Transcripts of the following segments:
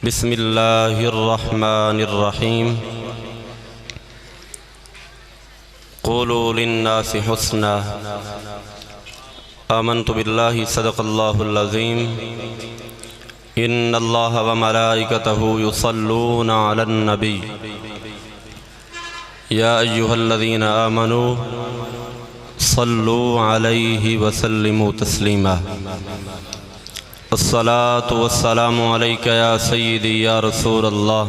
बिस्मिल्लाहिर्रहमानिर्रहीम। क़ूलू लिन्नासि हुस्ना आमन्तु बिल्लाहि सदक़ल्लाहुल अज़ीम। इन्नल्लाह व मलाइकतहु युसल्लूना अलन नबी या अय्युहल्लज़ीना आमनू सल्लू अलैहि व सल्लिमू तस्लीमा। अस्सलातु वस्सलामु अलैका या सय्यदी या रसूलल्लाह।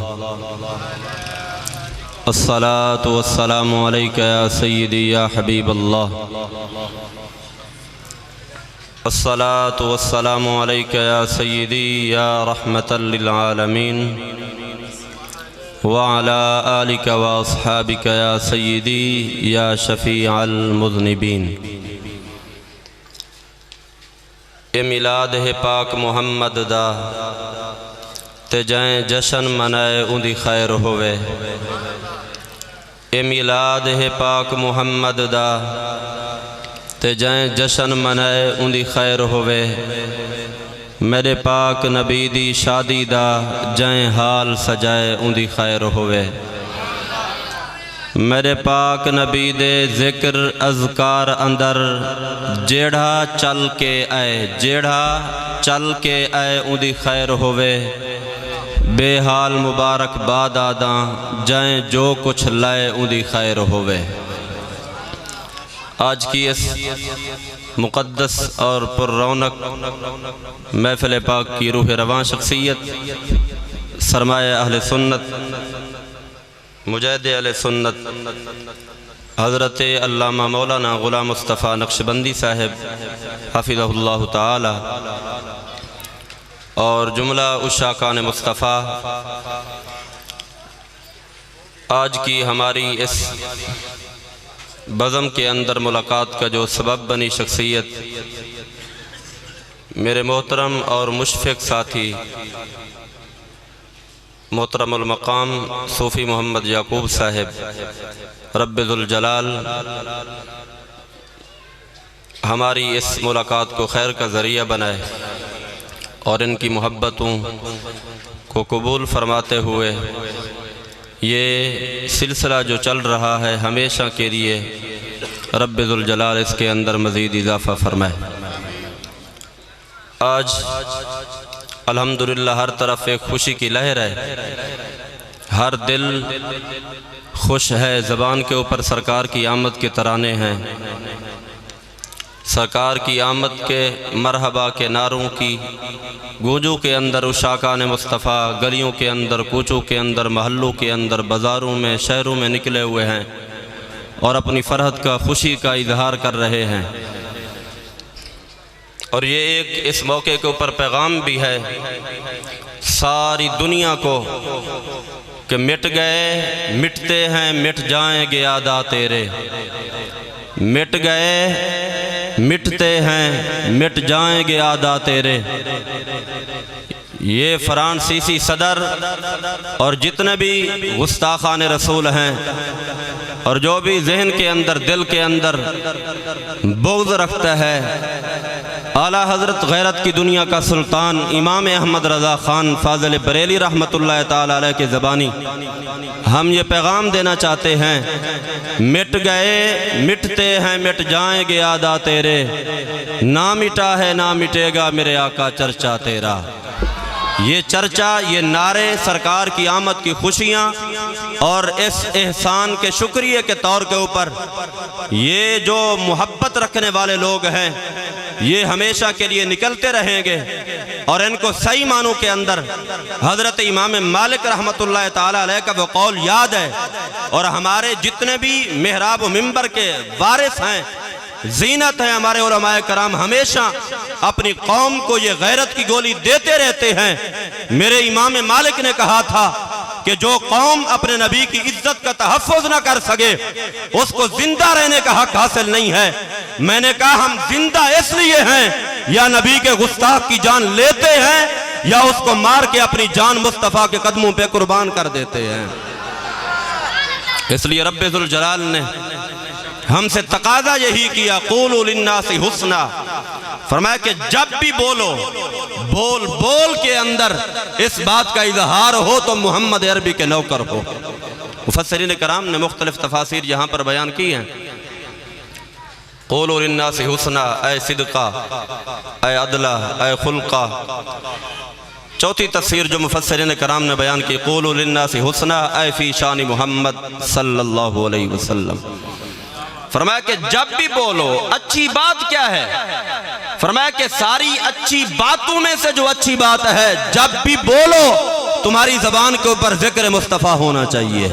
अस्सलातु वस्सलामु अलैका या सय्यदी या हबीबल्लाह। अस्सलातु वस्सलामु अलैका या सय्यदी या रहमतल लिल आलमीन व अला आलिका व अस्हाबिका या सय्यदी या शफीअल मुज़निबीन। ए मिलाद है पाक मुहम्मद दा ते जैं जशन मनाए उंदी खैर होवे। ए मिलाद है पाक मुहम्मद दा ते जैं जशन मनाए उंदी खैर होवे। मेरे पाक नबी दी शादी दा जैं हाल सजाए उंदी खैर होवे। मेरे पाक नबी दे ज़िक्र अज़कार अंदर जेड़ा चल के आए उंदी खैर होवे। बेहाल मुबारक बाद आदा जाए जो कुछ लाए उंदी खैर होवे। आज की इस मुक़द्दस और पुररौनक महफ़िल पाक की रूह रवां शख्सियत सरमाए अहले सुन्नत मुजाहिद अहले सुन्नत हज़रत अल्लामा मौलाना ग़ुलाम मुस्तफ़ा नक्शबंदी साहिब हफ़िज़हुल्लाह ताला और जुमला उशाकान मुस्तफ़ा, आज की हमारी इस बज़म के अंदर मुलाकात का जो सबब बनी शख्सियत मेरे मोहतरम और मुशफ़िक़ साथी मोहतरमुल मक़ाम सूफ़ी मोहम्मद याकूब साहिब रब्बुल जलाल हमारी इस मुलाकात को खैर का ज़रिया बनाए और इनकी मोहब्बतों को कबूल फरमाते हुए ये सिलसिला जो चल रहा है हमेशा के लिए रब्बुल जलाल इसके अंदर मज़ीद इजाफ़ा फरमाए। आज अल्हम्दुलिल्लाह हर तरफ एक खुशी की लहर है, हर दिल खुश है। ज़बान के ऊपर सरकार की आमद के तराने हैं, सरकार की आमद के मरहबा के नारों की गूंजों के अंदर उशाकान मुस्तफ़ा गलियों के अंदर, कूचों के अंदर, महल्लों के अंदर, बाज़ारों में, शहरों में निकले हुए हैं और अपनी फ़रहत का, खुशी का इजहार कर रहे हैं। और ये एक इस मौके के ऊपर पैगाम भी है सारी दुनिया को कि मिट गए मिटते हैं मिट जाएंगे आदा तेरे। मिट गए मिटते हैं मिट जाएंगे आदा तेरे। ये फ्रांसीसी सदर और जितने भी गुस्ताखान रसूल हैं और जो भी जहन के अंदर, दिल के अंदर बुग़्ज़ रखता है आला हज़रत गैरत की दुनिया का सुल्तान इमाम अहमद रज़ा ख़ान फ़ाज़िल बरेली रहमतुल्लाह ताला अलैह के ज़बानी हम ये पैगाम देना चाहते हैं, मिट गए मिटते हैं मिट जाएंगे आदा तेरे। ना मिटा है ना मिटेगा मेरे आका चर्चा तेरा। ये चर्चा, ये नारे सरकार की आमद की खुशियाँ और इस एहसान के शुक्रिया के तौर के ऊपर ये जो मोहब्बत रखने वाले लोग हैं ये हमेशा के लिए निकलते रहेंगे और इनको सही मानों के अंदर हज़रत इमाम मालिक रहमतुल्लाह ताला अलैह का वो कौल याद है। और हमारे जितने भी मेहराब मिंबर के वारिस हैं, ज़ीनत है, हमारे उलमाए कराम हमेशा अपनी कौम को ये गैरत की गोली देते रहते हैं। मेरे इमाम मालिक ने कहा था कि जो कौम अपने नबी की इज्जत का तहफ़्फ़ुज़ न कर सके उसको जिंदा रहने का हक हासिल नहीं है। मैंने कहा हम जिंदा इसलिए हैं या नबी के गुस्ताख की जान लेते हैं या उसको मार के अपनी जान मुस्तफ़ा के कदमों पे कुर्बान कर देते हैं। इसलिए रब्बुल जलाल ने हमसे तकाजा यही किया क़ूलू लिन्नासि हुस्ना, फरमाया कि जब भी बोलो बोल बोल के अंदर इस बात का इजहार हो तो मोहम्मद अरबी के नौकर हो। मुफस्सिरीन कराम ने मुख्तलिफ तफासिर यहाँ पर बयान की हैं। क़ूलू लिन्नासि हुस्ना, ऐ सिद्क़ा, ऐ अदला, ऐ खुल्क़ा। चौथी तफसीर जो मुफस्सिरीन कराम ने बयान की, क़ूलू लिन्नासि हुस्ना ऐ फ़ी शान मोहम्मद सल्लल्लाहु अलैहि वसल्लम। फरमाया कि जब भी बोलो अच्छी बात क्या है, फरमाया कि सारी अच्छी बातों में से जो अच्छी बात है, जब भी बोलो तुम्हारी ज़बान के ऊपर ज़िक्र मुस्तफ़ा होना चाहिए,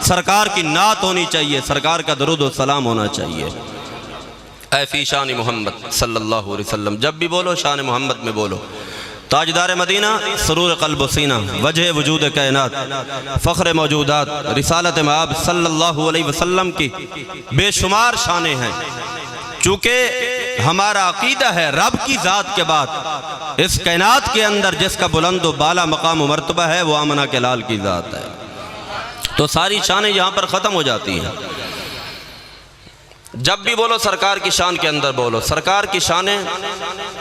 सरकार की नात होनी चाहिए, सरकार का दरूद व सलाम होना चाहिए। ऐ फ़ी शान मोहम्मद सल्लल्लाहु अलैहि वसल्लम, जब भी बोलो शान मोहम्मद में बोलो। ताजदार मदीना, सरूर क़ल्ब सीना, वजह वजूद कायनात, फ़ख्र मौजूदात, रिसालत मआब सल्लल्लाहु अलैहि वसल्लम की बेशुमार शानें हैं। चूँकि हमारा अक़ीदा है रब की ज़ात के बाद इस कायनात के अंदर जिसका बुलंद व बाला मकाम व मर्तबा है वो आमना के लाल की ज़ात है, तो सारी शानें यहाँ पर ख़त्म हो जाती हैं। जब भी बोलो सरकार की शान के अंदर बोलो। सरकार की शानें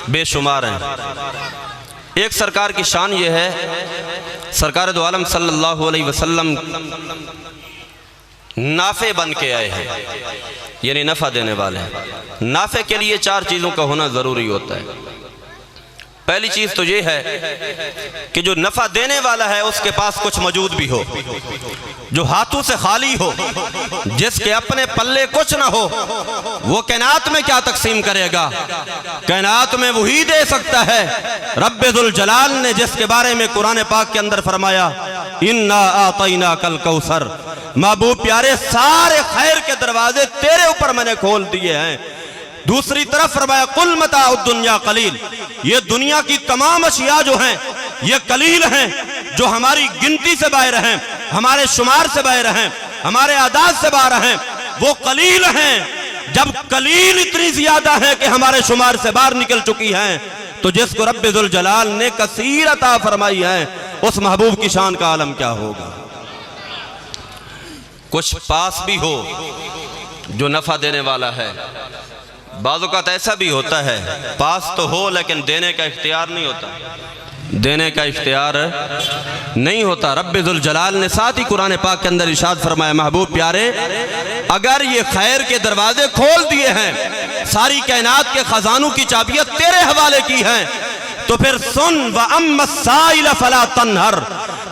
बेशुमार हैं। एक सरकार की शान ये है, सरकार दो आलम सल्लल्लाहु अलैहि वसल्लम नाफे बन के आए हैं, यानी नफ़ा देने वाले हैं। नाफे के लिए चार चीज़ों का होना ज़रूरी होता है। पहली चीज़ तो ये है कि जो नफ़ा देने वाला है उसके पास कुछ मौजूद भी हो, जो हाथों से खाली हो, जिसके अपने पल्ले कुछ ना हो, वो कायनात में क्या तकसीम करेगा? कायनात में वही दे सकता है। रब्बे जुल जलाल ने जिसके बारे में कुरान पाक के अंदर फरमाया, इन्ना आतैना कल कौसर, महबूब प्यारे सारे खैर के दरवाजे तेरे ऊपर मैंने खोल दिए हैं। दूसरी तरफ फरमाया कुल मताउ दुनिया कलील, ये दुनिया की तमाम अशिया जो हैं ये कलील हैं, जो हमारी गिनती से बाहर हैं, हमारे शुमार से बाहर हैं, हमारे आदाद से बाहर हैं, वो कलील हैं। जब कलील इतनी ज्यादा है कि हमारे शुमार से बाहर निकल चुकी हैं, तो जिसको रब्बे जुल जलाल ने कसीर अता फरमाई है, उस महबूब की शान का आलम क्या होगा। कुछ पास भी हो जो नफा देने वाला है, बाज़-औक़ात ऐसा भी होता है पास तो हो लेकिन देने का इख्तियार नहीं होता, देने का इख्तियार नहीं होता। रब्बे जुल जलाल ने साथ ही कुरान पाक के अंदर इरशाद फरमाया, महबूब प्यारे अगर ये खैर के दरवाजे खोल दिए हैं, सारी कायनात के खजानों की चाबियां तेरे हवाले की हैं, तो फिर सुन व अम्मा साइल फला तनहर,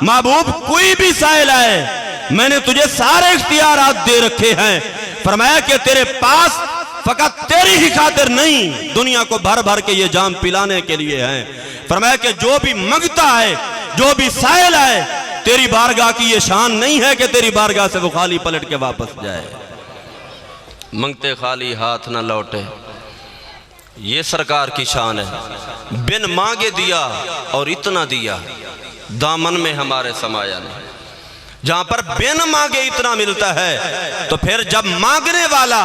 महबूब कोई भी साइल आए मैंने तुझे सारे इख्तियारात दे रखे हैं। फरमाया कि तेरे पास फकत तेरी ही खातिर नहीं, दुनिया को भर भर के ये जाम पिलाने के लिए हैं। फरमाया कि जो भी मंगता है, जो भी साइल आए, तेरी बारगाह की ये शान नहीं है कि तेरी बारगाह से वो खाली पलट के वापस जाए, मंगते खाली हाथ ना लौटे। ये सरकार की शान है। बिन मांगे दिया और इतना दिया, दामन में हमारे समाया नहीं। जहां पर बिन मांगे इतना मिलता है, तो फिर जब मांगने वाला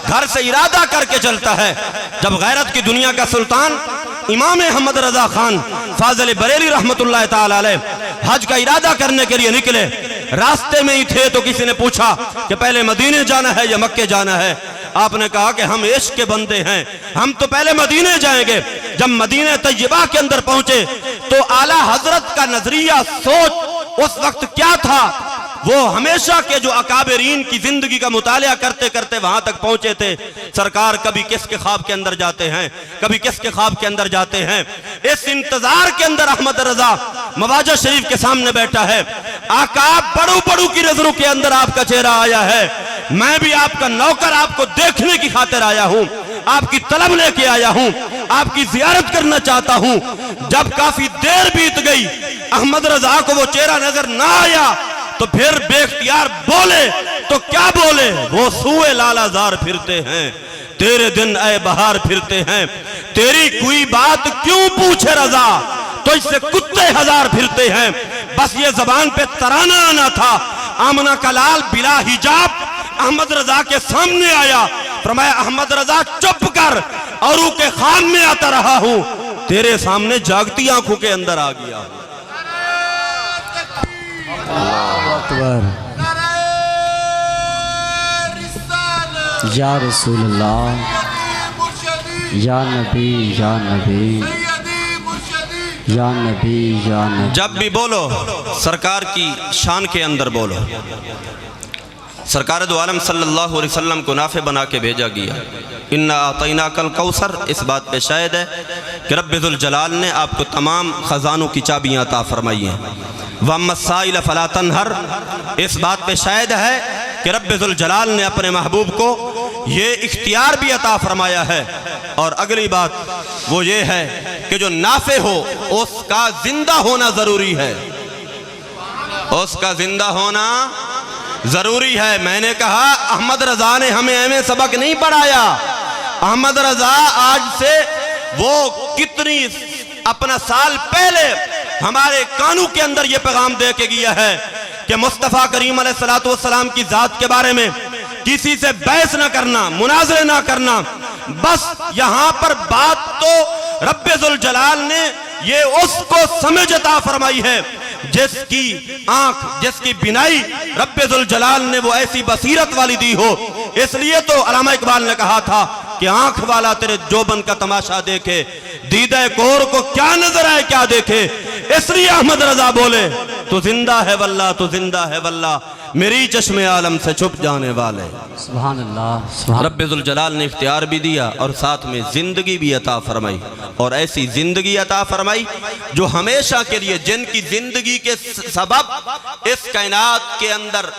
घर से इरादा करके चलता है, जब गैरत की दुनिया का सुल्तान इमाम अहमद रजा खान फाजिल बरेली रहमतुल्लाह ताला अलैह हज का इरादा करने के लिए निकले, रास्ते में ही थे तो किसी ने पूछा कि पहले मदीने जाना है या मक्के जाना है। आपने कहा कि हम इश्क के बंदे हैं, हम तो पहले मदीने जाएंगे। जब मदीने तैयबा के अंदर पहुंचे तो आला हजरत का नजरिया सोच उस वक्त क्या था, वो हमेशा के जो अकाबरीन की जिंदगी का मुतालिया करते करते वहां तक पहुंचे थे। सरकार कभी किसके ख्वाब के अंदर जाते हैं, कभी किसके ख्वाब के अंदर जाते हैं। इस इंतजार के अंदर अहमद रजा मवाजा शरीफ के सामने बैठा है। आका बड़ू बड़ू की नजरों के अंदर आपका चेहरा आया है, मैं भी आपका नौकर आपको देखने की खातिर आया हूं, आपकी तलब लेके आया हूं, आपकी जियारत करना चाहता हूं। जब काफी देर बीत गई, अहमद रजा को वो चेहरा नजर ना आया, तो फिर बेख्तियार बोले, तो क्या बोले, वो सूए लालाजार फिरते हैं, तेरे दिन ऐ बहार फिरते हैं, तेरी कोई बात क्यों पूछे रजा, तो इससे कुत्ते हजार फिरते हैं। बस ये जबान पे तराना आना था। आमना का लाल बिला हिजाब अहमद रजा के सामने आया, फरमाया अहमद रजा चुप कर, औरों के ख्वाब में आता रहा हूं, तेरे सामने जागती आंखों के अंदर आ गया। या रसूलल्लाह, या नबी, या नबी, या नबी, या नबी। जब भी बोलो सरकार की शान के अंदर बोलो। सरकार दो आलम सल्लल्लाहु अलैहि वसल्लम को नाफे बना के भेजा गया। इन्ना आतैना कल कौसर, इस बात पे शायद है कि रब्बुल जलाल ने आपको तमाम ख़जानों की चाबियाँ अता फरमाई हैं। वम्मस्साइल फला तनहर, इस बात पे शायद है कि रब्बुल जलाल ने अपने महबूब को ये इख्तियार भी अता फरमाया है। और अगली बात वो ये है कि जो नाफे हो उसका जिंदा होना ज़रूरी है, उसका जिंदा होना ज़रूरी है। मैंने कहा अहमद रज़ा ने हमें ऐਵੇਂ सबक नहीं पढ़ाया। अहमद रज़ा आज से वो कितनी अपना साल पहले हमारे कानून के अंदर ये पैगाम दे के गया है कि मुस्तफ़ा करीम अलैहिस्सलातु वस्सलाम की ज़ात के बारे में किसी से बहस ना करना, मुनाज़रे ना करना। बस यहाँ पर बात तो रब्बुल जलाल ने ये उसको समझ अता फरमाई है जिसकी आंख, जिसकी बिनाई रब्बुल जलाल ने वो ऐसी बसीरत वाली दी हो। इसलिए तो अल्लामा इकबाल ने कहा था कि आंख वाला तेरे जोबन का तमाशा देखे, दीदे कोर को क्या नजर आए क्या देखे। इसलिए अहमद रजा बोले तू जिंदा है वल्लाह, तू जिंदा है वल्लाह, मेरी चश्मे आलम से छुप जाने वाले। सुभान अल्लाह। रब्बुल जलाल ने इख्तियार भी दिया और साथ में जिंदगी भी अता फरमाई, और ऐसी जिंदगी अता फरमाई जो हमेशा के लिए, जिनकी जिंदगी के सबब इस कायनात के अंदर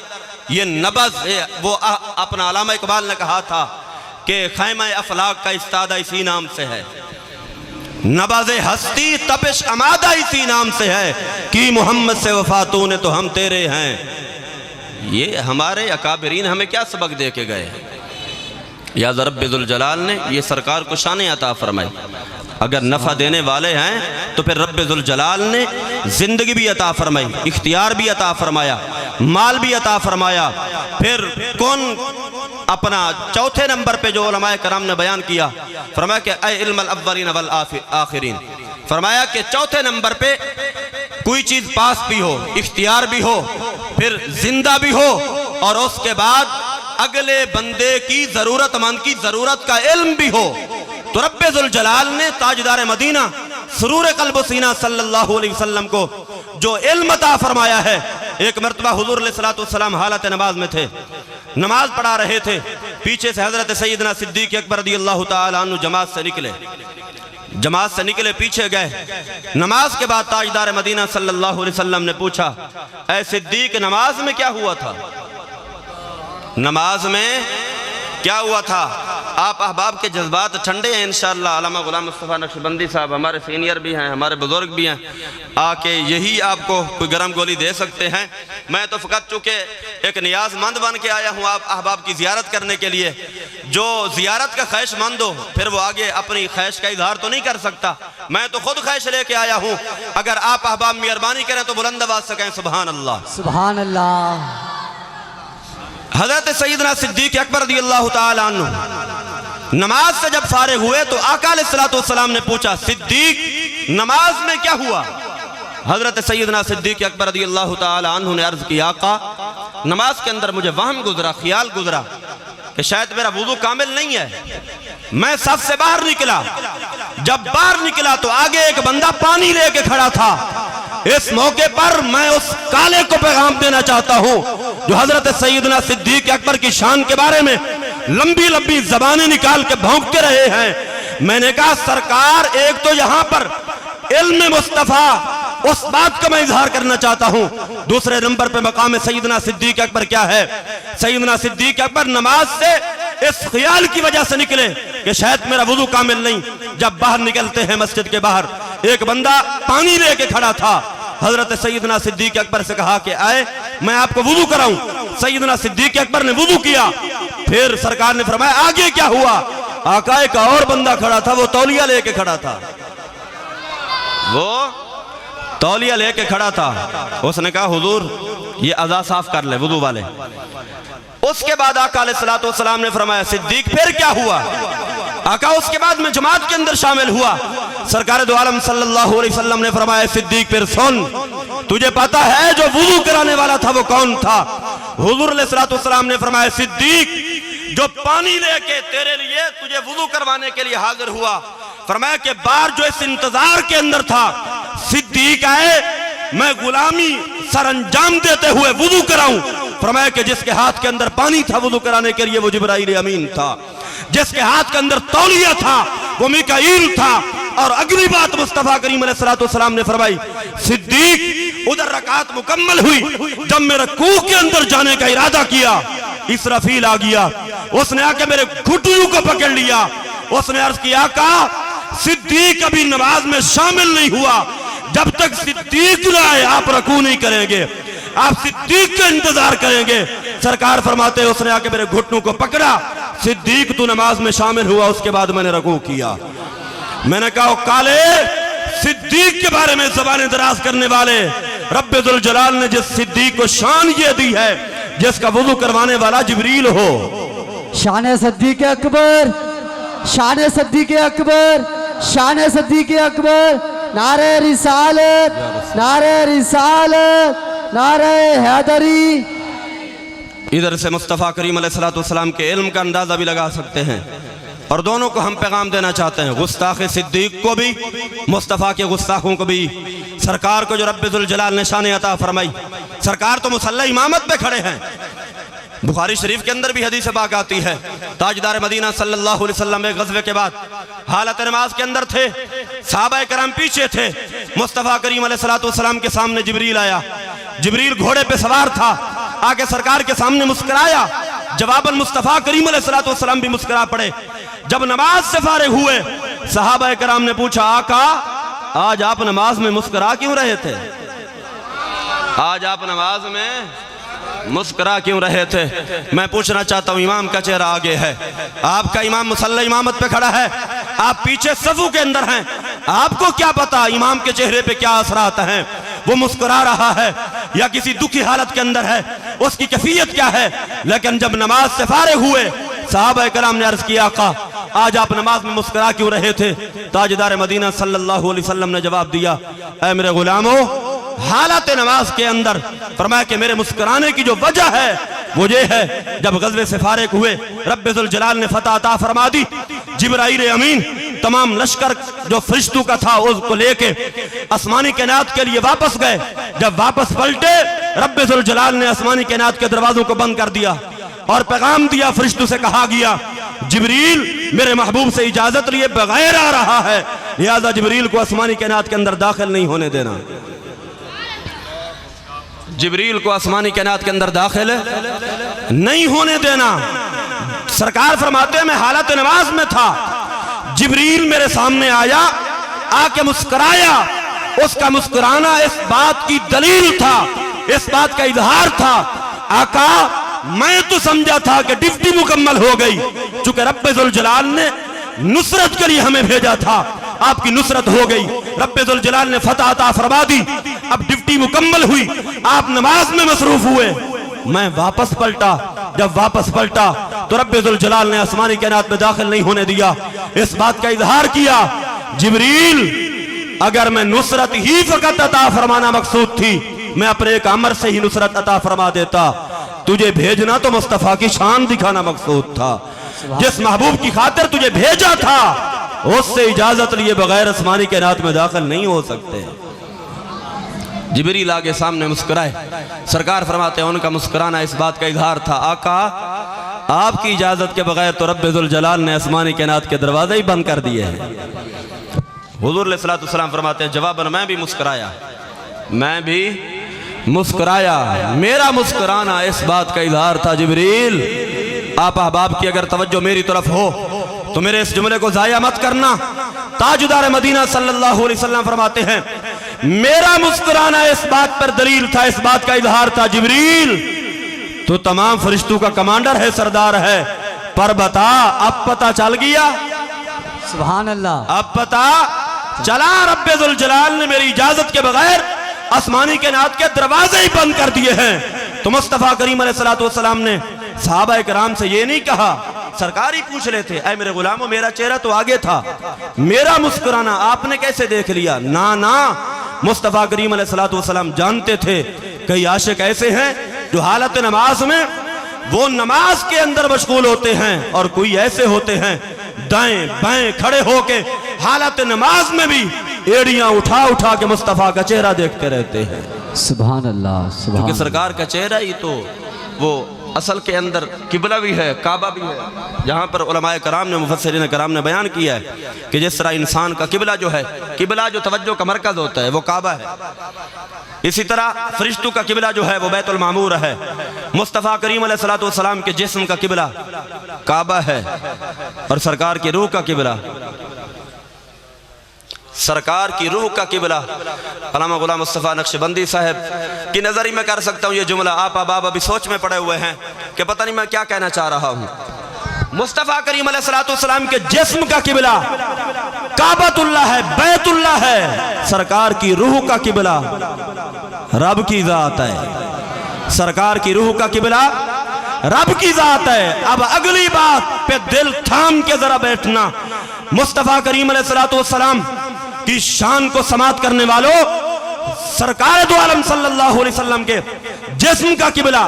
ये नबज़ है। वो अपना अल्लामा इकबाल ने कहा था कि खैमा अफलाक का इस्तादा इसी नाम से है, नबाज़े हस्ती तपिश अमादा इसी नाम से है, कि मोहम्मद से वफा तूने तो हम तेरे हैं। ये हमारे अकाबरीन हमें क्या सबक दे के गए। या रब्बुल जलाल ने ये सरकार को शान अता फरमाई। अगर नफ़ा देने वाले हैं तो फिर रब्बुल जलाल ने ज़िंदगी भी अता फरमाई, इख्तियार भी अता फरमाया, माल भी अता फरमाया। फिर कौन अपना चौथे नंबर पे जो उलमाए कराम ने बयान किया, फरमाया कि ऐ इल्मुल अव्वलीन वल आखिरीन, फरमाया कि चौथे नंबर पे कोई चीज़ पास भी हो, इख्तियार भी हो, फिर जिंदा भी हो, और उसके बाद अगले बंदे की ज़रूरतमंद की ज़रूरत का इल्म भी हो। तो रब्बुल जलाल ने ताजदार मदीना सुरूर क़ल्ब सीना सल्लल्लाहु अलैहि वसल्लम को जो इल्म अता फरमाया है। एक मरतबा हुज़ूर अलैहिस्सलातु वस्सलाम हालत नमाज में थे, नमाज पढ़ा रहे थे। पीछे से हज़रत सैयदना सिद्दीक़ अकबर रज़ियल्लाहु ताला अन्हु जमात से निकले, पीछे गए। नमाज के बाद ताजदार मदीना सल्लल्लाहु अलैहि वसल्लम ने पूछा, ऐ सिद्दीक़ नमाज में क्या हुआ था? नमाज में क्या हुआ था? आप अहबाब के जज्बात ठंडे हैं इंशाअल्लाह। अल्लामा गुलाम मुस्तफ़ा नक्शबंदी साहब हमारे सीनियर भी हैं, हमारे बुजुर्ग भी हैं, आके यही आपको कोई गर्म गोली दे सकते हैं। मैं तो फ़कत चूँकि एक नियाज़मंद बन के आया हूँ आप अहबाब की ज़ियारत करने के लिए। जो ज़ियारत का ख्वाहिशमंद हो फिर वो आगे अपनी ख्वाहिश का इजहार तो नहीं कर सकता। मैं तो खुद ख्वाहिश लेके आया हूँ। अगर आप अहबाब मेहरबानी करें तो बुलंद आवाज़ से कहें सुभान अल्लाह, सुभान अल्लाह। हज़रत सैयदना सिद्दीक़ अकबर रज़ियल्लाहु ताला अन्हु नमाज से जब फारिग हुए तो आका अलैहिस्सलातु वस्सलाम ने पूछा, सिद्दीक़ नमाज में क्या हुआ? हज़रत सैयदना सिद्दीक़ अकबर रज़ियल्लाहु ताला अन्हु ने अर्ज़ किया, आका नमाज के अंदर मुझे वहम गुजरा, ख्याल गुजरा कि शायद मेरा वुज़ू कामिल नहीं है। मैं सफ से बाहर निकला, जब बाहर निकला तो आगे एक बंदा पानी लेके खड़ा था। इस मौके पर मैं उस काले को पैगाम देना चाहता हूँ जो हजरत सैयदना सिद्दीक़ अकबर की शान के बारे में लंबी लंबी जबानें निकाल के भौंकते रहे हैं। मैंने कहा सरकार, एक तो यहाँ पर इल्म मुस्तफ़ा उस बात का मैं इजहार करना चाहता हूँ, दूसरे नंबर पे मकाम सैयदना सिद्दीक़ अकबर क्या है। सैयदना सिद्दीक़ अकबर नमाज से इस ख्याल की वजह से निकले कि शायद मेरा वुज़ू कामिल नहीं। जब बाहर निकलते हैं मस्जिद के बाहर एक बंदा पानी लेके खड़ा था। हजरत सैयदना सिद्दीक़ अकबर से कहा कि आए मैं आपको वुज़ू कराऊं। सैयदना सिद्दीक़ अकबर ने वुज़ू किया। फिर सरकार ने फरमाया आगे क्या हुआ? आका एक और बंदा खड़ा था, वो तौलिया लेके खड़ा था, वो तौलिया लेके खड़ा था। उसने कहा हुजूर ये अज़ा साफ कर ले वुज़ू वाले। उसके बाद आका अलैहिस्सलातु वस्सलाम ने फरमाया सिद्दीक़ फिर क्या हुआ? आका उसके बाद मैं जमात के अंदर शामिल हुआ। सरकार दो आलम सल्लल्लाहु अलैहि वसल्लम ने फरमाया सिद्दीक़ फिर सुन, तुझे पता है जो वुज़ू कराने वाला था वो कौन था? हुजूर अलैहिस्सलातु वस्सलाम ने फरमाया सिद्दीक़ जो पानी लेके तेरे लिए तुझे वुजू करवाने के लिए हाजिर हुआ। फरमाया कि बार जो इस इंतजार के अंदर था, सिद्दीक आए, मैं गुलामी सरअंजाम देते हुए वुजू कराऊं। फरमाया कि जिसके हाथ के अंदर पानी था वुजू कराने के लिए वो जिब्राइल अमीन था, जिसके हाथ के अंदर तौलिया था वो मिकाईल था। और अगली बात मुस्तफा करीम अलैहिस्सलाम ने फरमाई, सिद्दीक उधर रकात मुकम्मल हुई, जब मेरे रूह के अंदर जाने का इरादा किया, इसराफील आ गया, उसने आके मेरे घुटनों को पकड़ लिया। उसने अर्ज किया, आका सिद्दीक अभी नमाज में शामिल नहीं हुआ, जब तक सिद्दीक ना आए आप रकू नहीं करेंगे, आप सिद्दीक का इंतजार करेंगे। सरकार फरमाते हैं उसने आके मेरे घुटनों को पकड़ा, सिद्दीक तू नमाज में शामिल हुआ, उसके बाद मैंने रकू किया। मैंने कहा काले सिद्दीक के बारे में ज़बान दराज करने वाले, रब्बे जुल जलाल ने जिस सिद्दीक को शान ये दी है जिसका वुजू करवाने वाला जिब्रील हो। शान सिद्दीक अकबर, शान सिद्दीक अकबर, शान सिद्दीक अकबर, नारे रिसालत, नारे रिसालत, नारे हैदरी। इधर से मुस्तफ़ा करीम अलैहिस्सलाम के इल्म का अंदाजा भी लगा सकते हैं। और दोनों को हम पैगाम देना चाहते हैं, गुस्ताख सिद्दीक को भी, मुस्तफ़ा के गुस्ताखों को भी। सरकार को जो रब्बे जुल जलाल ने शान अता फरमाई, सरकार तो मुसल्ला इमामत पे खड़े हैं। बुखारी शरीफ के अंदर भी हदीस पाक आती है, ताजदार मदीना सल्लल्लाहु अलैहि वसल्लम एक गज़वे के बाद हालत नमाज के अंदर थे, सहाबाए कराम पीछे थे, मुस्तफ़ा करीम अलैहिस्सलाम के सामने जिब्रील आया। जिब्रील घोड़े पे सवार था, आके सरकार के सामने मुस्कुराया। जवाबन मुस्तफ़ा करीम अलैहिस्सलाम भी मुस्कुरा पड़े। जब नमाज से फारिग हुए, सहाबाए कराम ने पूछा, आका आज आप नमाज में मुस्कुरा क्यों रहे थे? आज आप नमाज में मुस्कुरा क्यों रहे थे? मैं पूछना चाहता हूँ, इमाम का चेहरा आगे है, आपका इमाम मुसल्ला इमामत पे खड़ा है, आप पीछे सफू के अंदर हैं, आपको क्या पता इमाम के चेहरे पे क्या असरात हैं? वो मुस्कुरा रहा है या किसी दुखी हालत के अंदर है, उसकी कैफियत क्या है? लेकिन जब नमाज से फारिग हुए, सहाबाए कराम ने अर्ज किया, आका आज आप नमाज में मुस्कुरा क्यों रहे थे? ताजदार मदीना सल्लल्लाहु अलैहि वसल्लम ने जवाब दिया, ऐ मेरे गुलामों, हालत नमाज के अंदर फरमाया कि मेरे मुस्कुराने की जो वजह है वो ये है, जब गज़वे से फारिग हुए रब्बे जुल जलाल ने फतह अता फरमा दी। जिब्राइल अमीन तमाम लश्कर जो फरिश्तों का था उसको लेके आसमानी कायनात के लिए वापस गए। जब वापस पलटे, रब्बे जुल जलाल ने आसमानी कायनात के दरवाजों को बंद कर दिया और पैगाम दिया, फरिश्तों से कहा गया, जिब्रील मेरे महबूब से इजाजत लिए बगैर आ रहा है, लिहाजा जिब्रील को आसमानी कायनात के अंदर दाखिल नहीं होने देना। जिब्रील को आसमानी कायनात के अंदर दाखिल नहीं होने देना। सरकार फरमाते हैं मैं हालत नमाज में था, जिब्रील मेरे सामने आया, आके मुस्कुराया। उसका मुस्कुराना इस बात की दलील था, इस बात का इजहार था, आका मैं तो समझा था कि ड्यूटी मुकम्मल हो गई, चूंकि रब्बे जुल जलाल ने नुसरत के लिए हमें भेजा था, आपकी नुसरत हो गई, रब्बे जुल जलाल ने फतह अता फरमा दी, अब ड्यूटी मुकम्मल हुई, आप नमाज में मसरूफ हुए। मैं वापस पलटा, जब वापस पलटा तो रब्बे जुल जलाल ने आसमानी कायनात में दाखिल नहीं होने दिया। इस बात का इजहार किया, जिब्रील अगर मैं नुसरत ही फकत अता फरमाना मकसूद थी, मैं अपने एक अमर से ही नुसरत अता फरमा देता, तुझे भेजना तो मुस्तफा की शान दिखाना मकसूद था। जिस महबूब की खातिर तुझे भेजा था उससे इजाजत लिए बगैर आसमानी कायनात में दाखिल नहीं हो सकते। जिब्रील आगे सामने मुस्कुराए, सरकार फरमाते हैं उनका मुस्कुराना इस बात का इजहार था, आका आपकी इजाजत के बगैर तो रब्बे जुल जलाल ने आसमानी कायनात के दरवाजे ही बंद कर दिए हैं। हुजूर अलैहिस्सलातु वस्सलाम फरमाते हैं जवाबन मैं भी मुस्कुराया, मैं भी मुस्कुराया, मेरा मुस्कुराना इस बात का इजहार था, जिब्रील आप अहबाब की अगर तवज्जो मेरी तरफ हो तो मेरे इस जुमले को जाया मत करना। ताजदार मदीना सल्लल्लाहु अलैहि वसल्लम फरमाते हैं मेरा मुस्कुराना इस बात पर दलील था, इस बात का इजहार था, जिब्रील तो तमाम फरिश्तों का कमांडर है, सरदार है, पर बता अब पता चल गया, सुभान अल्लाह, अब पता चला रब्बे जुल जलाल ने मेरी इजाजत के बगैर आसमानी कायनात के दरवाजे ही बंद कर दिए हैं। तो मुस्तफा करीम अलैहिस्सलातु वस्सलाम ने सहाबाए कराम से ये नहीं कहा, सरकार ही पूछ रहे थे, ऐ मेरे गुलामों मेरा चेहरा तो आगे था, मेरा मुस्कुराना आपने कैसे देख लिया? ना ना, मुस्तफा करीम अलैहिस्सलातु वस्सलाम जानते थे कई आशिक ऐसे हैं जो हालत नमाज में वो नमाज के अंदर मशगूल होते हैं, और कोई ऐसे होते हैं दाएं बाएं खड़े होके हालत नमाज में भी एड़ियां उठा उठा के मुस्तफ़ा का चेहरा देखते रहते हैं। सुभान अल्लाह, सुभान क्योंकि सरकार का चेहरा ही तो वो असल के अंदर किबला भी है, काबा भी है, जहाँ पर उलमाए कराम ने, मुफस्सिरीन कराम ने बयान किया है कि जिस तरह इंसान का किबला जो है, किबला जो तवज्जो का मरकज होता है वो काबा है, इसी तरह फरिश्तों का किबला जो है वो बैतुल मामूर है, मुस्तफ़ा करीम अलैहिस्सलातु वस्सलाम के जिस्म का किबला काबा है, और सरकार की रूह का किबला, सरकार की रूह का किबला अल्लामा गुलाम मुस्तफ़ा नक्शबंदी साहब की नज़र ही मैं कर सकता हूँ ये जुमला। आप अबाब अभी सोच में पड़े हुए हैं कि पता नहीं मैं क्या कहना चाह रहा हूँ। मुस्तफ़ा करीम अलैहिस्सलातु वस्सलाम के जिस्म का किबला काबतुल्लाह है, बैतुल्लाह है, सरकार की रूह का किबला रब की ज़ात है, सरकार की रूह का किबला रब की ज़ात है। अब अगली बात पे दिल थाम के जरा बैठना, मुस्तफ़ा करीम अलैहिस्सलातु वस्सलाम की शान को समात करने वालों, सरकार दो आलम सल्लल्लाहु अलैहि वसल्लम के जिस्म का किबला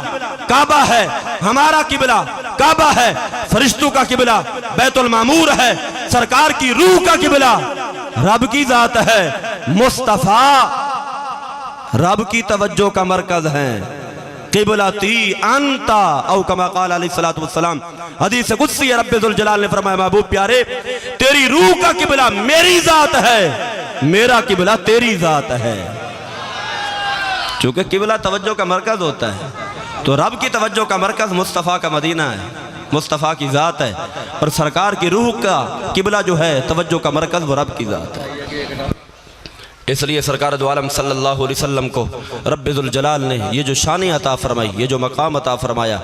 काबा है, हमारा किबला काबा है, फरिश्तों का किबला बैतुल मामूर है, सरकार की रूह का किबला रब की जात है। मुस्तफ़ा रब की तवज्जो का मरकज है। किबलती अंता औ कमा क़ाल अलैहिस्सलातु वस्सलाम, हदीस कुदसी रब्बुल जलाल ने फरमाया, महबूब प्यारे तेरी रूह का किबला मेरी जात है, मेरा किबला तेरी जात है। चूंकि किबला तवज्जो का मरकज होता है, तो रब की तवज्जो का मरकज मुस्तफ़ा का मदीना है, मुस्तफ़ा की ज़ात है, और सरकार की रूह का किबला जो है तवज्जो का मरकज वो रब की ज़ात है। इसलिए सरकार दो आलम सल्लल्लाहु अलैहि वसल्लम को रब्बुल जलाल ने ये जो शान अता फरमाई, ये जो मकाम अता फरमाया,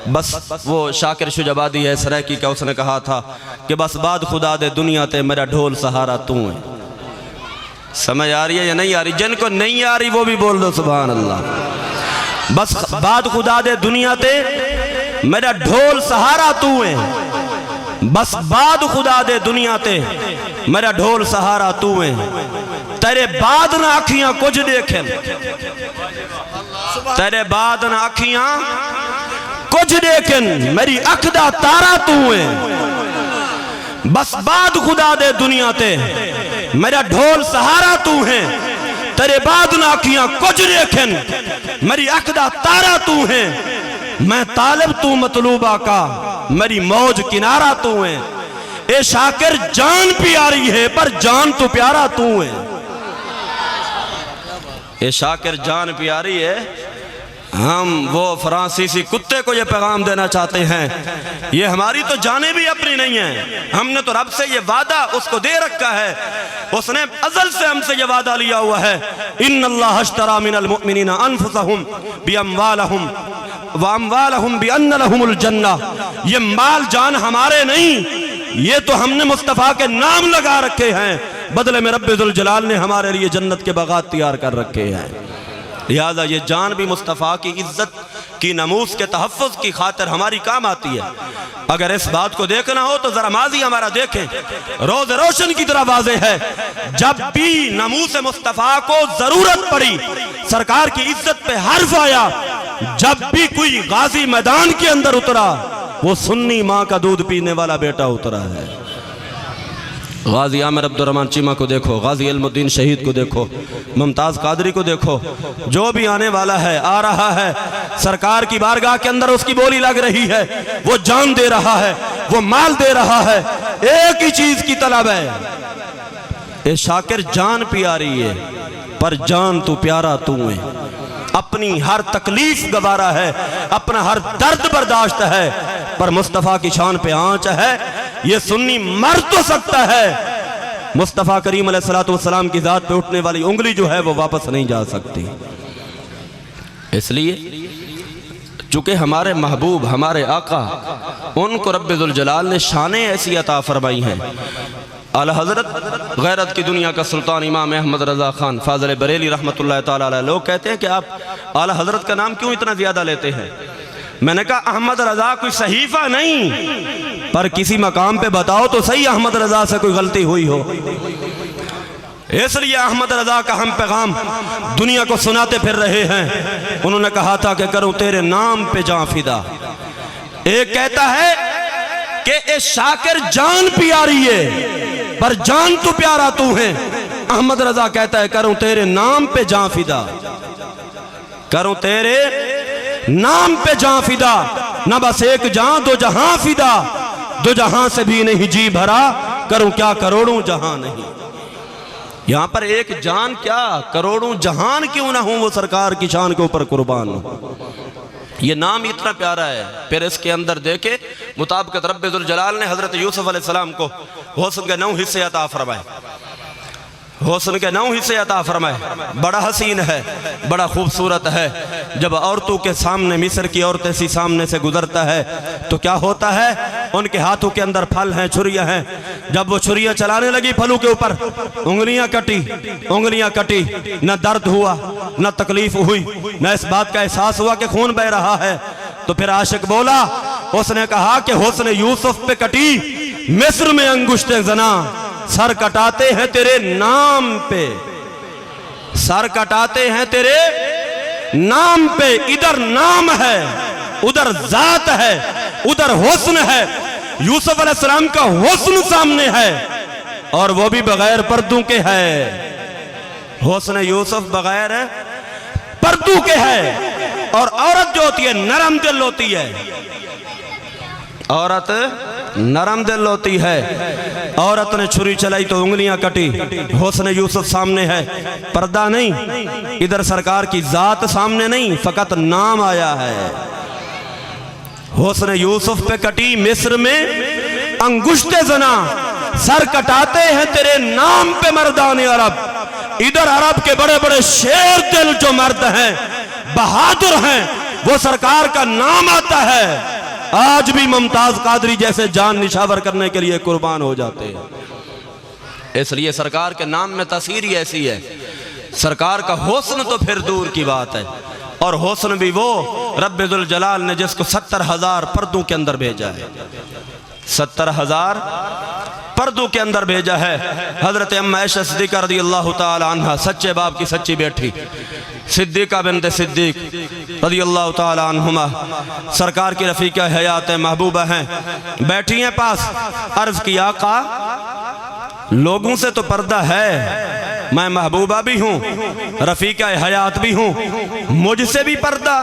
बस वो शाकिर शुजाबादी है सराकी का, उसने कहा था कि बस बाद खुदा दे दुनिया ते मेरा ढोल सहारा तू है। समझ आ रही है या नहीं आ रही? जिनको नहीं आ रही वो भी बोल दो सुभान अल्लाह। बस बाद खुदा दे दुनिया ते मेरा ढोल सहारा तू है, बस बाद खुदा दे दुनिया ते मेरा ढोल सहारा तू है, तेरे बाद ना अखियां कुछ देखें, तेरे बाद ना अखियां कुछ देखें, मेरी अख दा तारा तू है, बस बाद खुदा दे दुनिया ते मेरा ढोल सहारा तू है, तेरे बाद ना अखियां कुछ देखें, मेरी अख दा तारा तू है, मैं तालिब तू मतलूबा का, मेरी मौज किनारा तू है। ए शाकिर जान प्यारी है पर जान तो प्यारा तू है, ये शाकिर जान प्यारी है। हम वो फ्रांसीसी कुत्ते को ये पैगाम देना चाहते हैं, ये हमारी तो जाने भी अपनी नहीं है, हमने तो रब से ये वादा उसको दे रखा है, उसने अज़ल से हमसे ये वादा लिया हुआ है, इन्नल्लाह अश्तरा मिनल मुमिनीना अनफुसहुम बिअमवालिहिम व अमवालिहिम बिअन्न लहुमुल जन्नह। ये माल जान हमारे नहीं, ये तो हमने मुस्तफ़ा के नाम लगा रखे हैं, बदले में रब्बुल जलाल ने हमारे लिए जन्नत के बागात तैयार कर रखे हैं। लिहाजा ये जान भी मुस्तफ़ा की इज्जत की नमूस के तहफ़्फ़ुज़ की खातिर हमारी काम आती है। अगर इस बात को देखना हो तो जरा माजी हमारा देखें, रोज रोशन की तरह वाज़े है, जब भी नमूस मुस्तफ़ा को जरूरत पड़ी, सरकार की इज्जत पे हर्फ आया, जब भी कोई गाजी मैदान के अंदर उतरा, वो सुन्नी माँ का दूध पीने वाला बेटा उतरा है। गाजी आमिर अब्दुर्रहमान चीमा को देखो, गाजी इल्मुद्दीन शहीद को देखो, मुमताज़ कादरी को देखो, जो भी आने वाला है आ रहा है, सरकार की बारगाह के अंदर उसकी बोली लग रही है, वो जान दे रहा है, वो माल दे रहा है, एक ही चीज की तलब है, ए शाकिर जान प्यारी है पर जान तू प्यारा तू है, अपनी हर तकलीफ गवारा है, अपना हर दर्द बर्दाश्त है, पर मुस्तफ़ा की शान पे आंच है, ये सुन्नी मर तो सकता है, मुस्तफ़ा करीम अलैहिस्सलातु वस्सलाम की ज़ात पे उठने वाली उंगली जो है वो वापस नहीं जा सकती। इसलिए चूँकि हमारे महबूब हमारे आका, उनको रब्बुल जलाल ने शानें ऐसी अता फरमाई हैं। आला हज़रत गैरत की दुनिया का सुल्तान इमाम अहमद रज़ा खान फाज़िल बरेली रहमतुल्लाह ताला अलैह, लोग कहते हैं कि आप आला हज़रत का नाम क्यों इतना ज़्यादा लेते हैं? मैंने कहा अहमद रज़ा कोई सहीफ़ा नहीं, पर किसी मकाम पे बताओ तो सही अहमद रज़ा से कोई गलती हुई हो, इसलिए अहमद रज़ा का हम पैगाम दुनिया को सुनाते फिर रहे हैं। उन्होंने कहा था कि करूं तेरे नाम पे जां फिदा, एक कहता है कि ए शाकिर जान प्यारी है पर जान तू प्यारा तू है। अहमद रजा कहता है करूं तेरे नाम पे जान फिदा, करूं तेरे नाम पे जान फिदा, न बस एक जान दो जहां फिदा, दो जहां से भी नहीं जी भरा, करूं क्या करोड़ों जहां नहीं। यहां पर एक जान क्या करोड़ों जहान क्यों ना हो वो सरकार की शान के ऊपर कुर्बान हो। ये नाम इतना प्यारा है। फिर इसके अंदर देखे मुताबिक रब्बुल जलाल ने हजरत यूसुफ अलैहिस्सलाम को हुस्न के 9 हिस्से अता फरमाए, हुस्न के 9 हिस्से अता फरमाए। बड़ा हसीन है, बड़ा खूबसूरत है। जब औरतों के सामने मिस्र की औरतें सी सामने से गुजरता है तो क्या होता है, उनके हाथों के अंदर फल हैं, छुरियां हैं। जब वो छुरियां चलाने लगी फलों के ऊपर, उंगलियां कटी, उंगलियां कटी, न दर्द हुआ न तकलीफ हुई, न इस बात का एहसास हुआ कि खून बह रहा है। तो फिर आशिक बोला, उसने कहा कि हुस्न यूसुफ पे कटी मिस्र में अंगुश्ते जना, सर कटाते हैं तेरे नाम पे, सर कटाते हैं तेरे नाम पे। इधर नाम है, उधर जात है, उधर हुस्न है। यूसुफ अलैहिस्सलाम का हुस्न सामने है और वो भी बगैर पर्दों के है। हुस्न यूसुफ बगैर पर्दों के है। और औरत जो होती है नरम दिल होती है, औरत नरम दिल होती है। औरत ने छुरी चलाई तो उंगलियां कटी। हुस्न यूसुफ सामने है, पर्दा नहीं। इधर सरकार की जात सामने नहीं, फकत नाम आया है। हुस्न यूसुफ पे कटी मिस्र में अंगुश्ते जना, सर कटाते हैं तेरे नाम पे मर्दाने अरब। इधर अरब के बड़े बड़े शेर दिल जो मर्द हैं, बहादुर हैं, वो सरकार का नाम आता है। आज भी मुमताज कादरी जैसे जान निछावर करने के लिए कुर्बान हो जाते हैं। इसलिए सरकार के नाम में तासीर ही ऐसी है। सरकार का हुस्न तो फिर दूर की बात है, और हुस्न भी वो रब्बुल जलाल ने जिसको 70,000 पर्दों के अंदर भेजा है, 70,000 पर्दों के अंदर भेजा है। हजरत अम्मा आयशा सिद्दीक़ा रज़ियल्लाहु ताला अन्हा, सच्चे बाप की सच्ची बेटी, सिद्दीक़ा बिन्त सिद्दीक़ रज़ियल्लाहु ताला अन्हुमा, सरकार की रफ़ीक़ा हयात महबूबा हैं, बैठी हैं पास। अर्ज़ की आका लोगों से तो पर्दा है, मैं महबूबा भी हूँ, रफ़ीक़ा हयात भी हूँ, मुझसे भी पर्दा।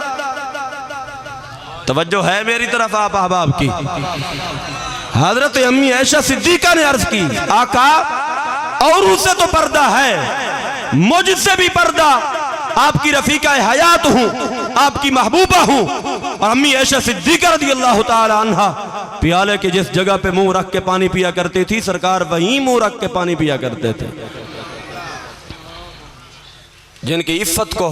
तवज्जो है मेरी तरफ आप अहबाब की। हजरत अम्मी आयशा सिद्दीक़ा ने अर्ज की, आका और उससे तो पर्दा है, मुझसे भी पर्दा। आपकी रफीका हयात हूं, आपकी महबूबा हूं। और अम्मी आयशा सिद्दीक़ा रज़ियल्लाहु ताला अन्हा प्याले के जिस जगह पे मुंह रख के पानी पिया करती थी, सरकार वहीं मुंह रख के पानी पिया करते थे। जिनकी इफ़्फ़त को,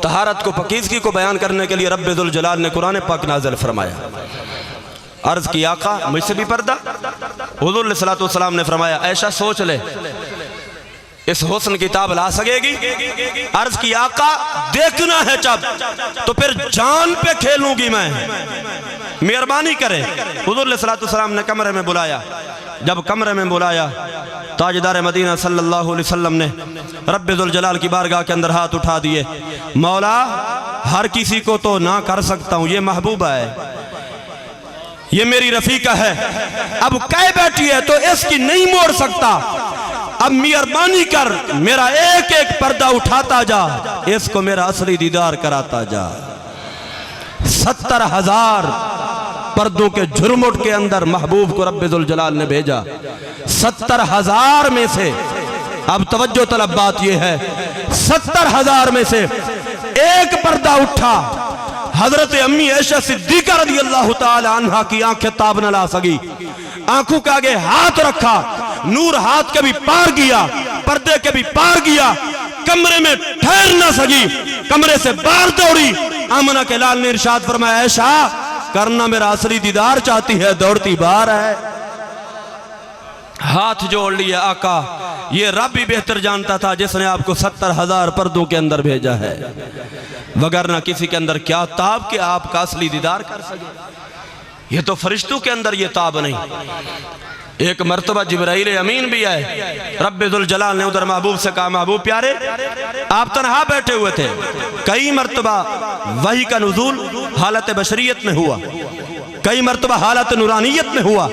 तहारत को, पकीज़गी को बयान करने के लिए रब्बुल जलाल ने कुरान पाक नाज़िल फरमाया। अर्ज की आका मुझसे भी पर्दा। हुज़ूर अलैहिस्सलातु वस्सलाम ने फरमाया, ऐशा सोच ले इस हुस्न की ताब ला सकेगी? अर्ज की आका देखना है जब तो फिर जान पे खेलूंगी मैं, मेहरबानी करें। हुज़ूर अलैहिस्सलातु वस्सलाम ने कमरे में बुलाया। जब कमरे में बुलाया, ताजदार मदीना सल्लल्लाहु अलैहि वसल्लम ने रब्बुल जलाल की बारगाह के अंदर हाथ उठा दिए। मौला हर किसी को तो ना कर सकता हूं, ये महबूबा है, ये मेरी रफीका है, अब कह बैठी है तो इसकी नहीं मोड़ सकता। अब मेहरबानी कर, मेरा एक एक पर्दा उठाता जा, इसको मेरा असली दीदार कराता जा। 70,000 पर्दों के झुरमुट के अंदर महबूब को रब्बुल जलाल ने भेजा। 70,000 में से, अब तवज्जो तलब बात यह है, 70,000 में से एक पर्दा उठा। हजरत अम्मी आयशा सिद्दीक़ा रज़ियल्लाहु ताला अन्हा की आंखें ताब न ला सकी। आंखों के आगे हाथ रखा, नूर हाथ के भी पार गया, पर्दे के भी पार गया, कमरे में ठहर न सकी, कमरे से बाहर दौड़ी। आमना के लाल ने इरशाद फरमाया, आयशा करना मेरा असली दीदार चाहती है, दौड़ती बाहर है। हाथ जोड़ लिया, आका ये रब भी बेहतर जानता था जिसने आपको 70,000 पर्दों के अंदर भेजा है, वगरना किसी के अंदर क्या ताब कि आपका असली दीदार कर सके। ये तो फरिश्तों के अंदर ये ताब नहीं। एक मर्तबा जिब्राइल अमीन भी आए, रब्बुल जलाल ने उधर महबूब से कहा, महबूब प्यारे आप तन्हा बैठे हुए थे। कई मर्तबा वही का नुज़ूल हालत बशरियत में हुआ, कई मर्तबा हालत नूरानियत में हुआ,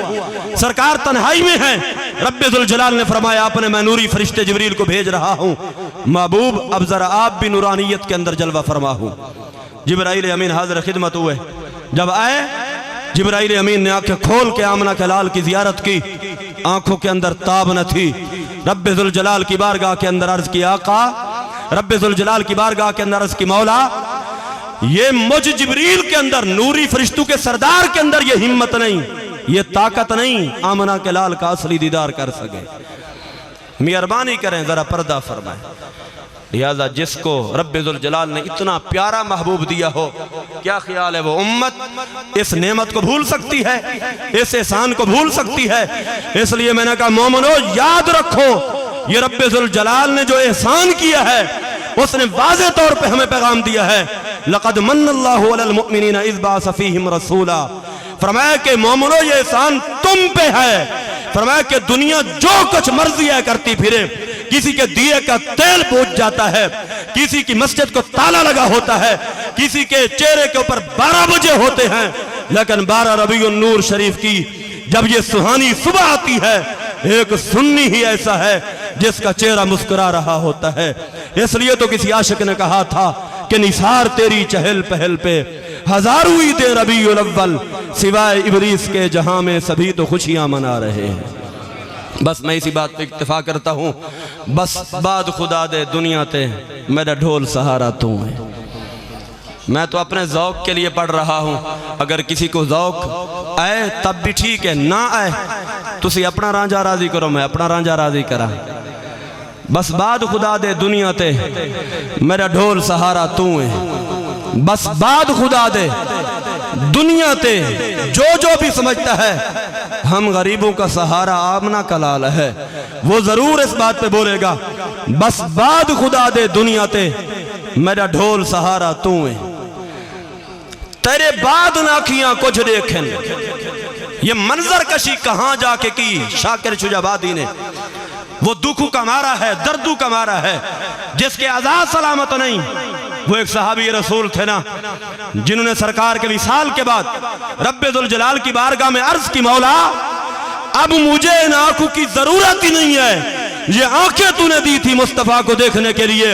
सरकार तन्हाई में है। रब्बुल जलाल ने फरमाया आपने मैं नूरी फरिश्ते जिब्रील को भेज रहा हूँ, महबूब अब जरा आप भी नूरानियत के अंदर जलवा फरमा हो। जिब्राइल अमीन हाजिर खिदमत हुए, जब आए जिब्राइल अमीन ने आंखें खोल के आमना के लाल की जियारत की, आंखों के अंदर ताब न थी। रब्बुल जलाल की बारगाह के अंदर अर्ज की आका, रब्बुल जलाल की बारगाह के अंदर अर्ज की मौला, ये मुझ जिब्रील के अंदर नूरी फरिश्तों के सरदार के अंदर ये हिम्मत नहीं, ये ताकत नहीं आमना के लाल का असली दीदार कर सके, मेहरबानी करें जरा पर्दा फरमाएं। लिहाजा जिसको रब्बुल जलाल ने इतना प्यारा महबूब दिया हो, क्या ख्याल है वो उम्मत इस नेमत को भूल सकती है, इस एहसान को भूल सकती है? इसलिए मैंने कहा मोमिनो याद रखो, ये रब्बुल जलाल ने जो एहसान किया है उसने वाज़े तौर पे हमें पैगाम दिया है, लक़द मन्नल्लाहु अलल मुअमिनीना इज़ बअस फ़ीहिम रसूला। फरमाया कि मोमिनो ये एहसान तुम पे है। फरमाया कि दुनिया जो कुछ मर्जी है करती फिरे, किसी के दिए का तेल बुझ जाता है, किसी की मस्जिद को ताला लगा होता है, किसी के चेहरे के ऊपर 12 बजे होते हैं, लेकिन 12 रबीउन नूर शरीफ की जब ये सुहानी सुबह आती है, एक सुन्नी ही ऐसा है जिसका चेहरा मुस्कुरा रहा होता है। इसलिए तो किसी आशिक ने कहा था कि निसार तेरी चहल पहल पे हजारों ईद रबीउल अव्वल, सिवाय इबलीस के जहां में सभी तो खुशियां मना रहे हैं। बस मैं इसी बात पे इक्तिफा करता हूँ, बस बाद खुदा दे दुनिया ते मेरा ढोल सहारा तू है। मैं तो अपने ज़ौक़ के लिए पढ़ रहा हूँ, अगर किसी को ज़ौक़ आए तब भी ठीक है, ना आए तुसी अपना रांझा राजी करो, मैं अपना रांझा राजी करा। बस बाद खुदा दे दुनिया ते मेरा ढोल सहारा तू है। बस बाद खुदा दे दुनिया ते जो भी समझता है हम गरीबों का सहारा आमना का लाल है, वो जरूर इस बात पे बोलेगा बस बाद खुदा दे दुनिया ते मेरा ढोल सहारा तू है। तेरे बाद नाखियां कुछ देखें, ये मंजर कशी कहां जाके की शाकिर शुजाबादी ने। वो दुखू का मारा है, दर्दू का मारा है, जिसके आजाद सलामत नहीं। वो एक सहाबी रसूल थे ना, जिन्होंने सरकार के विसाल के बाद रब्बुल जलाल की बारगाह में अर्ज की, मौला अब मुझे इन आंखों की जरूरत ही नहीं है, ये आंखें तूने दी थी मुस्तफा को देखने के लिए,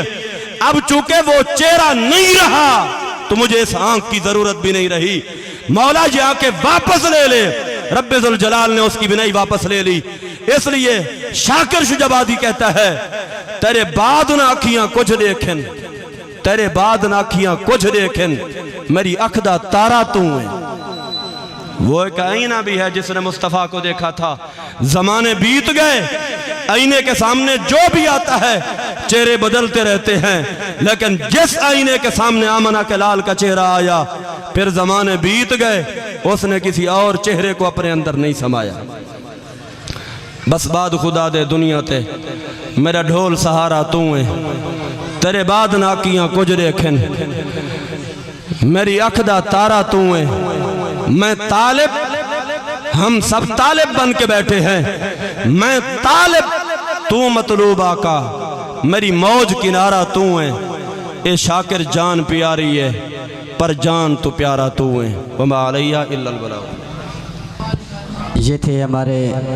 अब चूंकि वो चेहरा नहीं रहा तो मुझे इस आंख की जरूरत भी नहीं रही, मौला ये आंखें वापस ले ले। रब्बुल जलाल ने उसकी भी नहीं वापस ले ली। इसलिए शाकिर शुजाबादी कहता है तेरे बाद ना आखियां कुछ देखें, तेरे बाद ना आखियां कुछ देखें, मेरी अख दा तारा तू है। वो एक आईना भी है जिसने मुस्तफा को देखा था। जमाने बीत गए, आईने के सामने जो भी आता है चेहरे बदलते रहते हैं, लेकिन जिस आईने के सामने आमना के लाल का चेहरा आया, फिर जमाने बीत गए, उसने किसी और चेहरे को अपने अंदर नहीं समाया। बस बाद खुदा दे दुनिया ते मेरा ढोल सहारा तू है, तेरे बाद नाकियां कुछ देखें, मेरी अख दा तारा तू है। मैं तालिब, हम सब तालिब बन के बैठे हैं, मैं तालिब तू मतलूब आका, मेरी मौज किनारा तू है। ए शाकिर जान प्यारी है पर जान तो प्यारा तू है। वमा अलैया इल्लल बलाग। ये थे हमारे